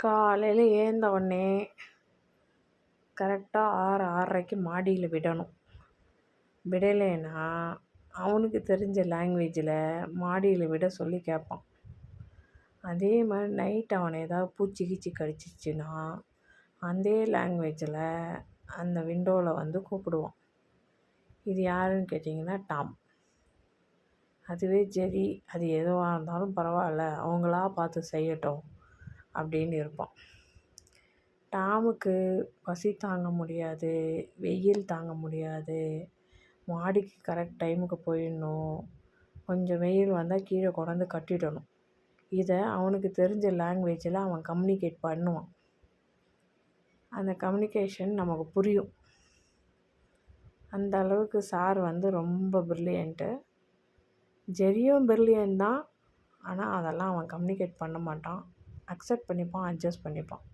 காலையில் ஏந்த உடனே கரெக்டாக 6 6:30க்கு மாடியில் விடணும். விடலைன்னா அவனுக்கு தெரிஞ்ச லாங்குவேஜில் மாடியில் விட சொல்லி கேட்பான். அதே மாதிரி நைட் அவனை ஏதாவது பூச்சி கீச்சி கடிச்சிச்சுன்னா அதே லாங்குவேஜில் அந்த விண்டோவில் வந்து கூப்பிடுவான். இது யாருன்னு கேட்டிங்கன்னா டாம். அதுவே சரி, அது எதுவாக இருந்தாலும் பரவாயில்ல, அவங்களா பார்த்து செய்யட்டும் அப்படின்னு இருப்பான். டாமுக்கு பசி தாங்க முடியாது, வெயில் தாங்க முடியாது, மாடிக்கு கரெக்ட் டைமுக்கு போயிடணும், கொஞ்சம் வெயில் வந்தால் கீழே கொண்டாந்து கட்டிடணும். இதை அவனுக்கு தெரிஞ்ச லாங்குவேஜில் அவன் கம்யூனிகேட் பண்ணுவான். அந்த கம்யூனிகேஷன் நமக்கு புரியும். அந்த அளவுக்கு சார் வந்து ரொம்ப பிரில்லியண்ட்டு. ஜெரியும் பிரில்லியன்ட் தான். ஆனால் அதெல்லாம் அவன் கம்யூனிகேட் பண்ண மாட்டான். அக்செப்ட் பண்ணிப்பான், அட்ஜஸ்ட் பண்ணிப்பான்.